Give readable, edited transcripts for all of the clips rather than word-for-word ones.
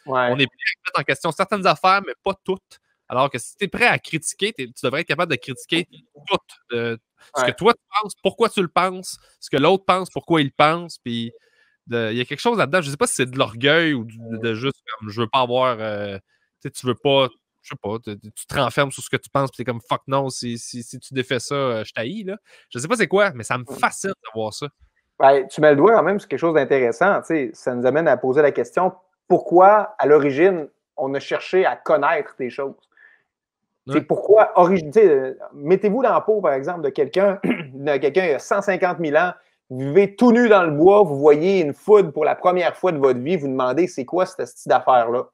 On est prêt à mettre en question certaines affaires, mais pas toutes. Alors que si tu es prêt à critiquer, tu devrais être capable de critiquer tout. Ce que toi tu penses, pourquoi tu le penses, ce que l'autre pense, pourquoi il pense. Puis il y a quelque chose là-dedans. Je ne sais pas si c'est de l'orgueil ou de juste comme je veux pas avoir. Tu veux pas. Je sais pas, tu te renfermes sur ce que tu penses, puis t'es comme fuck non, si tu défais ça, je t'haïs, là. Je sais pas c'est quoi, mais ça me fascine de voir ça. Ben, tu mets le doigt quand même sur quelque chose d'intéressant. Ça nous amène à poser la question pourquoi, à l'origine, on a cherché à connaître des choses? Ouais. Pourquoi, mettez-vous dans la peau, par exemple, de quelqu'un qui a 150 000 ans, vous vivez tout nu dans le bois, vous voyez une foudre pour la première fois de votre vie, vous demandez c'est quoi cette style d'affaire-là?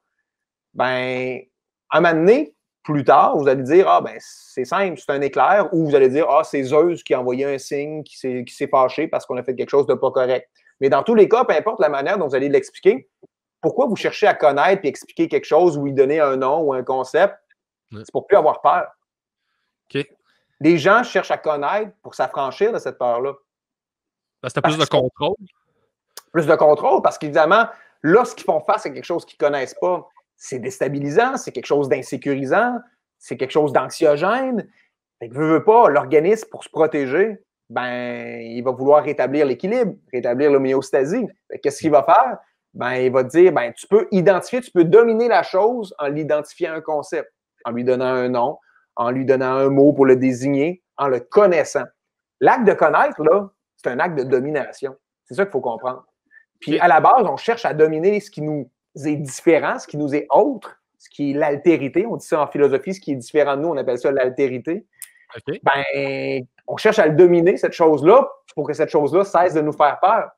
Ben, à un moment donné, plus tard, vous allez dire ah, ben, c'est simple, c'est un éclair, ou vous allez dire ah, c'est Zeus qui a envoyé un signe, qui s'est fâché parce qu'on a fait quelque chose de pas correct. Mais dans tous les cas, peu importe la manière dont vous allez l'expliquer, pourquoi vous cherchez à connaître et expliquer quelque chose ou lui donner un nom ou un concept? C'est pour plus avoir peur. Okay. Les gens cherchent à connaître pour s'affranchir de cette peur-là. Parce que tu as plus de contrôle. Plus de contrôle, parce qu'évidemment, là, ce qu'ils font face à quelque chose qu'ils ne connaissent pas, c'est déstabilisant, c'est quelque chose d'insécurisant, c'est quelque chose d'anxiogène. Fait que veut pas, l'organisme, pour se protéger, ben, il va vouloir rétablir l'équilibre, rétablir l'homéostasie. Qu'est-ce qu'il va faire? Ben, il va dire, ben, tu peux identifier, tu peux dominer la chose en l'identifiant un concept, en lui donnant un nom, en lui donnant un mot pour le désigner, en le connaissant. L'acte de connaître, là, c'est un acte de domination. C'est ça qu'il faut comprendre. Puis, à la base, on cherche à dominer ce qui nous est différent, ce qui nous est autre, ce qui est l'altérité. On dit ça en philosophie, ce qui est différent de nous, on appelle ça l'altérité. Okay. Ben, on cherche à le dominer, cette chose-là, pour que cette chose-là cesse de nous faire peur.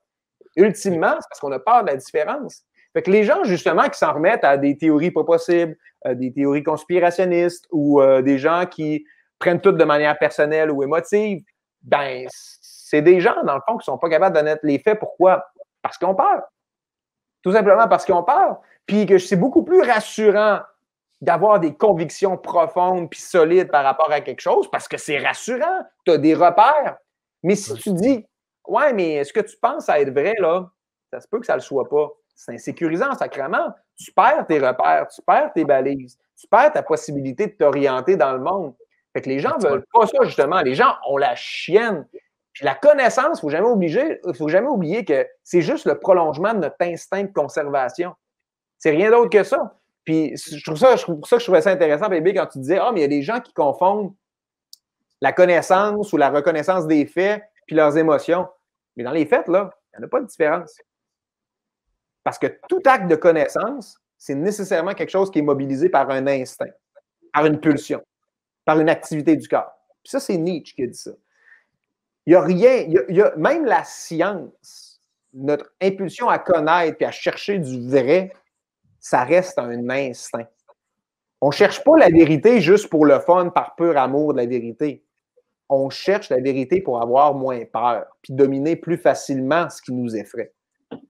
Ultimement, c'est parce qu'on a peur de la différence. Fait que les gens, justement, qui s'en remettent à des théories pas possibles, des théories conspirationnistes ou des gens qui prennent tout de manière personnelle ou émotive, ben, c'est des gens, dans le fond, qui ne sont pas capables de connaître les faits. Pourquoi? Parce qu'ils ont peur. Tout simplement parce qu'ils ont peur. Puis que c'est beaucoup plus rassurant d'avoir des convictions profondes puis solides par rapport à quelque chose parce que c'est rassurant. Tu as des repères. Mais si tu dis, ouais, mais est-ce que tu penses à être vrai, là? Ça se peut que ça ne le soit pas. C'est insécurisant, sacrément. Tu perds tes repères, tu perds tes balises, tu perds ta possibilité de t'orienter dans le monde. Fait que les gens ne veulent pas ça, justement. Les gens ont la chienne. Puis la connaissance, il ne faut jamais oublier que c'est juste le prolongement de notre instinct de conservation. C'est rien d'autre que ça. Puis c'est pour ça que je trouvais ça intéressant, bébé, quand tu disais, mais il y a des gens qui confondent la connaissance ou la reconnaissance des faits puis leurs émotions. Mais dans les faits, là, il n'y en a pas de différence. Parce que tout acte de connaissance, c'est nécessairement quelque chose qui est mobilisé par un instinct, par une pulsion, par une activité du corps. Puis ça, c'est Nietzsche qui a dit ça. Il n'y a rien, même la science, notre impulsion à connaître et à chercher du vrai, ça reste un instinct. On ne cherche pas la vérité juste pour le fun, par pur amour de la vérité. On cherche la vérité pour avoir moins peur, puis dominer plus facilement ce qui nous effraie.